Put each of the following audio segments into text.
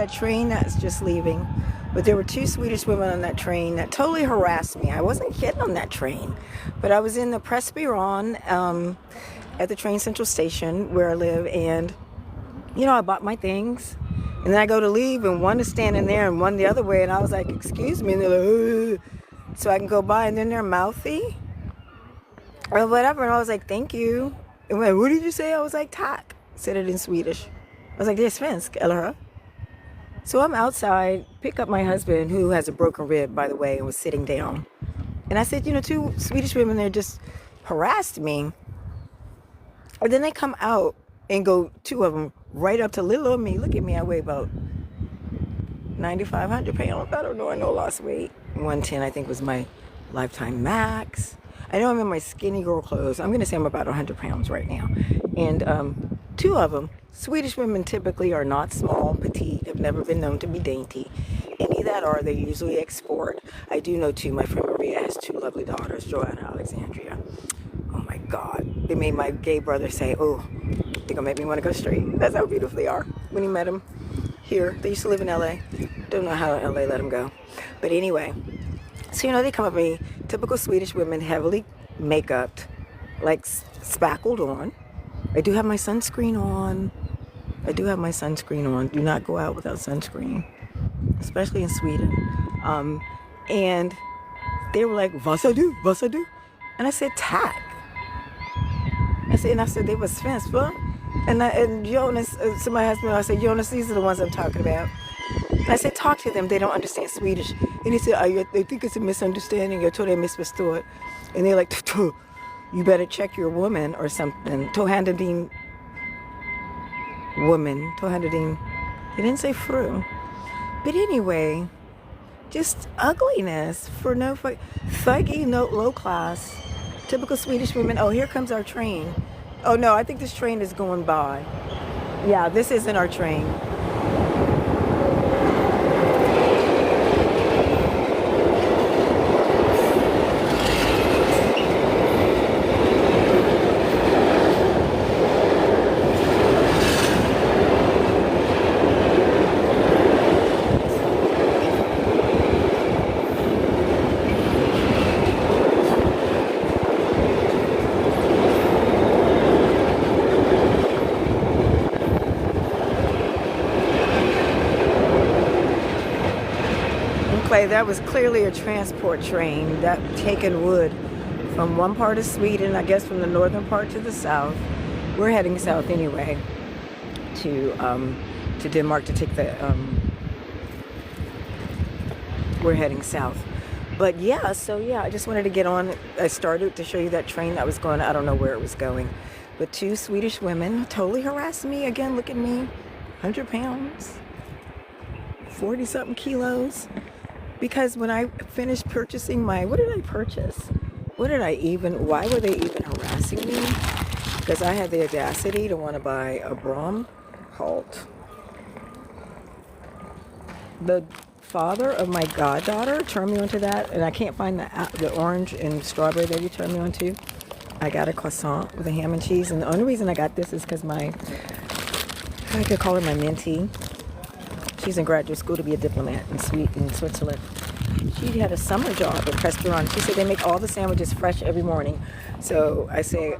that train that's just leaving. But there were two Swedish women on that train that totally harassed me. I wasn't kidding on that train. But I was in the Pressbyrån at the train central station where I live. And, you know, I bought my things. And then I go to leave and one is standing there and one the other way. And I was like, excuse me. And they're like, ugh. So I can go by. And then they're mouthy or whatever. And I was like, thank you. And like, what did you say? I was like, tack. Said it in Swedish. I was like, det är svensk, eller hur? So I'm outside, pick up my husband, who has a broken rib, by the way, and was sitting down. And I said, you know, two Swedish women there just harassed me. And then they come out and go, two of them, right up to little old me. Look at me, I weigh about 9,500 pounds. I don't know, I lost weight. 110, I think, was my lifetime max. I know I'm in my skinny girl clothes. I'm going to say I'm about 100 pounds right now. And two of them, Swedish women typically are not small, petite, have never been known to be dainty. Any that are, they usually export. I do know two. My friend Maria has two lovely daughters, Joanna and Alexandria. Oh my God. They made my gay brother say, oh, they're going to make me want to go straight. That's how beautiful they are. When he met them here, they used to live in LA. Don't know how LA let them go. But anyway, so, you know, they come up to me, typical Swedish women, heavily make-upped, like spackled on. I do have my sunscreen on. Do not go out without sunscreen, especially in Sweden. And they were like, vad sa du? Vad sa du? And I said, tack. I said, they were svensk, va? And Jonas, so my husband, I said, Jonas, these are the ones I'm talking about. And I said, talk to them. They don't understand Swedish. And he said, I think it's a misunderstanding. I told them I misförstår. And they're like, you better check your woman or something. Tohandadin woman. Tohandadin. They didn't say fru. But anyway, just ugliness for no thuggy, no low class. Typical Swedish women. Oh, here comes our train. Oh no, I think this train is going by. Yeah, this isn't our train. That was clearly a transport train that taken wood from one part of Sweden, I guess from the northern part to the south. We're heading south anyway to Denmark to take the we're heading south. But yeah, so yeah, I just wanted to get on. I started to show you that train that was going. I don't know where it was going, but two Swedish women totally harassed me. Again, look at me, 100 pounds, 40 something kilos. Because when I finished purchasing why did I purchase? Why were they even harassing me? Because I had the audacity to want to buy a Brom Halt. The father of my goddaughter turned me onto that, and I can't find the orange and strawberry that you turned me onto. I got a croissant with a ham and cheese, and the only reason I got this is because I could call her my mentee. She's in graduate school to be a diplomat in Switzerland. She had a summer job at Pressbyrån. She said they make all the sandwiches fresh every morning. So I say,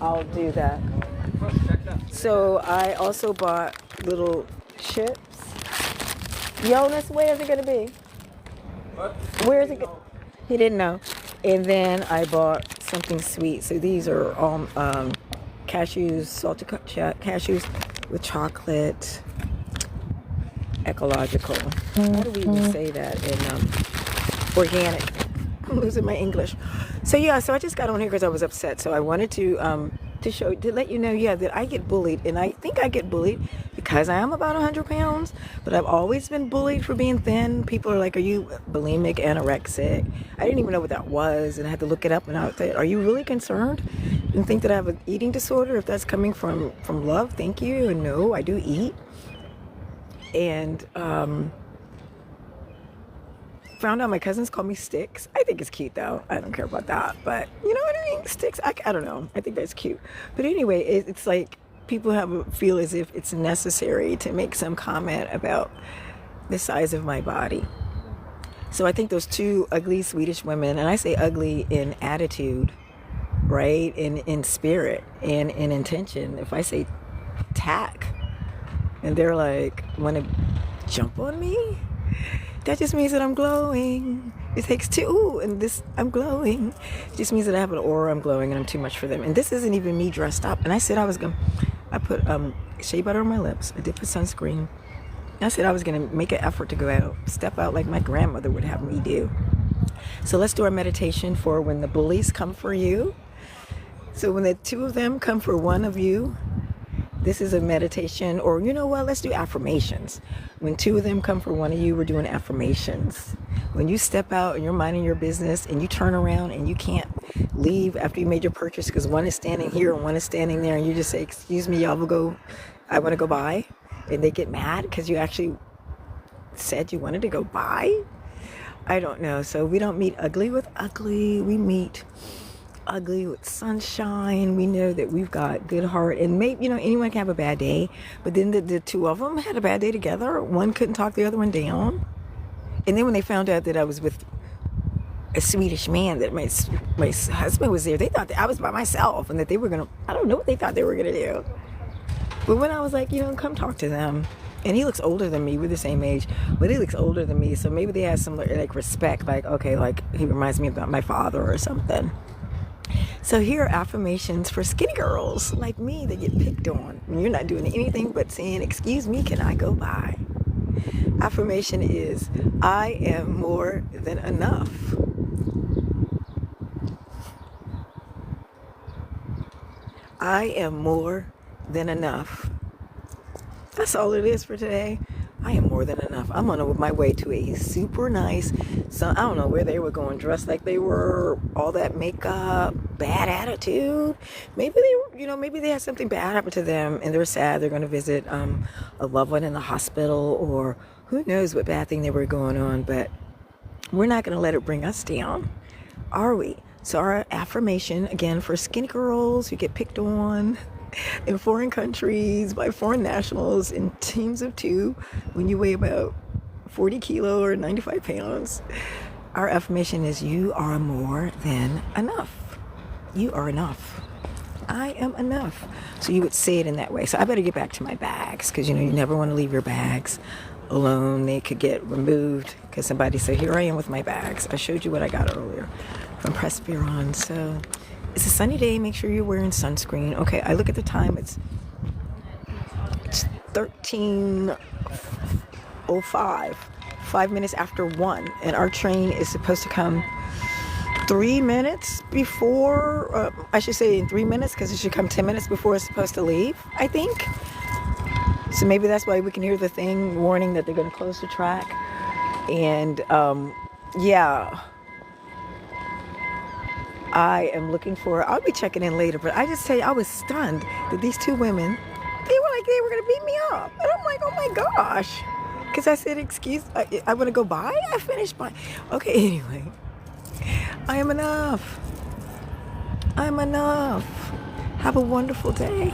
I'll do that. So I also bought little chips. Jonas, where is it going to be? What? Where is it? He didn't know. And then I bought something sweet. So these are all cashews, salted cashews with chocolate. Ecological. How do we even say that in organic? I'm losing my English. So yeah, so I just got on here because I was upset. So I wanted to let you know, yeah, that I get bullied, and I think I get bullied because I am about 100 pounds. But I've always been bullied for being thin. People are like, "Are you bulimic, anorexic?" I didn't even know what that was, and I had to look it up. And I said, "Are you really concerned and think that I have an eating disorder? If that's coming from love, thank you." And no, I do eat. And found out my cousins call me Sticks. I think it's cute though. I don't care about that, but you know what I mean? Sticks, I don't know. I think that's cute. But anyway, it's like people feel as if it's necessary to make some comment about the size of my body. So I think those two ugly Swedish women, and I say ugly in attitude, right, in spirit and in intention. If I say tack and they're like, want to jump on me, that just means that I'm glowing. It takes two. Ooh, and this, I'm glowing. It just means that I have an aura, I'm glowing, and I'm too much for them. And this isn't even me dressed up. And I said I put shea butter on my lips. I did put sunscreen. I said I was going to make an effort to go out, step out like my grandmother would have me do. So let's do our meditation for when the bullies come for you. So when the two of them come for one of you, this is a meditation. Or you know what, let's do affirmations. When two of them come for one of you, we're doing affirmations. When you step out and you're minding your business and you turn around and you can't leave after you made your purchase because one is standing here and one is standing there, and you just say, excuse me, y'all will go, I want to go by. And they get mad because you actually said you wanted to go by. I don't know. So we don't meet ugly with ugly. We meet ugly with sunshine. We know that we've got good heart. And maybe, you know, anyone can have a bad day. But then the two of them had a bad day together. One couldn't talk the other one down. And then when they found out that I was with a Swedish man, that my husband was there, they thought that I was by myself and that they were going to, I don't know what they thought they were going to do. But when I was like, you know, come talk to them. And he looks older than me. We're the same age. But he looks older than me. So maybe they have some like respect. Like, okay, like he reminds me about my father or something. So here are affirmations for skinny girls like me that get picked on. When you're not doing anything but saying, excuse me, can I go by? Affirmation is, I am more than enough. I am more than enough. That's all it is for today. I am more than enough. I'm on my way to a super nice, so I don't know where they were going, dressed like they were, all that makeup, bad attitude. Maybe they were, you know, maybe they had something bad happen to them and they're sad. They're going to visit a loved one in the hospital, or who knows what bad thing they were going on. But we're not going to let it bring us down, are we? So our affirmation again for skinny girls who get picked on in foreign countries by foreign nationals in teams of two when you weigh about 40 kilo or 95 pounds. Our affirmation is, you are more than enough. You are enough. I am enough. So you would say it in that way. So I better get back to my bags, because you know you never want to leave your bags alone. They could get removed because somebody said, here I am with my bags. I showed you what I got earlier from Pressbiron. So it's a sunny day. Make sure you're wearing sunscreen. Okay, I look at the time. It's 13:05, 5 minutes after 1, and our train is supposed to come 3 minutes before, I should say in 3 minutes, because it should come 10 minutes before it's supposed to leave, I think. So maybe that's why we can hear the thing warning that they're going to close the track. And yeah, I am looking for, I'll be checking in later, but I just tell you, I was stunned that these two women, they were like, they were going to beat me up. And I'm like, oh my gosh. Because I said, excuse, I want to go by? I finished by. Okay, anyway. I am enough. I'm enough. Have a wonderful day.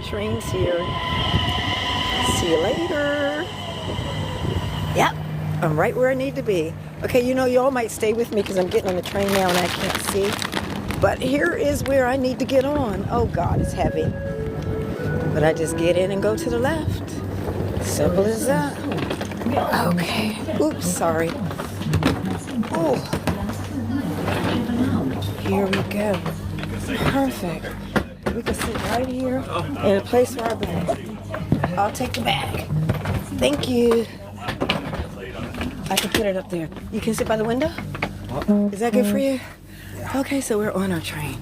Train's here. See you later. Yep, I'm right where I need to be. Okay, you know, y'all might stay with me because I'm getting on the train now and I can't see. But here is where I need to get on. Oh God, it's heavy. But I just get in and go to the left. Simple as that. Okay. Oops, sorry. Oh. Here we go. Perfect. We can sit right here in a place where I belong. I'll take the bag. Thank you. I can put it up there. You can sit by the window? Is that good for you? Okay, so we're on our train.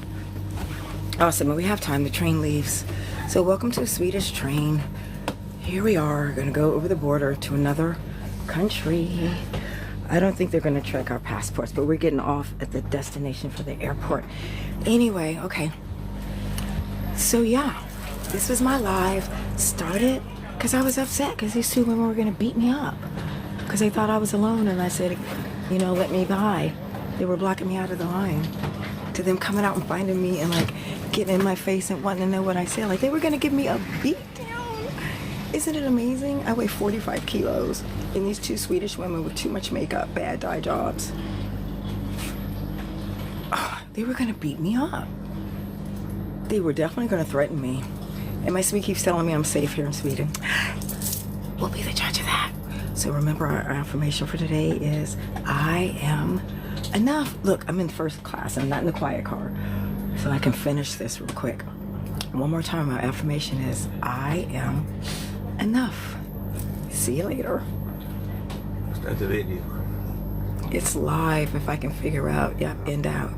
Awesome, and we have time. The train leaves. So welcome to a Swedish train. Here we are, going to go over the border to another country. I don't think they're going to check our passports, but we're getting off at the destination for the airport. Anyway, okay. So yeah, this was my live. Started because I was upset because these two women were going to beat me up. because they thought I was alone, and I said, you know, let me by. They were blocking me out of the line. To them coming out and finding me and like getting in my face and wanting to know what I said. Like they were gonna give me a beat down. Isn't it amazing? I weigh 45 kilos, and these two Swedish women with too much makeup, bad dye jobs. Oh, they were gonna beat me up. They were definitely gonna threaten me. And my Swede keeps telling me I'm safe here in Sweden. We'll be the judge of that. So remember, our affirmation for today is, I am enough. Look, I'm in first class. I'm not in the quiet car. So I can finish this real quick. One more time, our affirmation is, I am enough. See you later. Start the video. It's live if I can figure out. Yep, end out.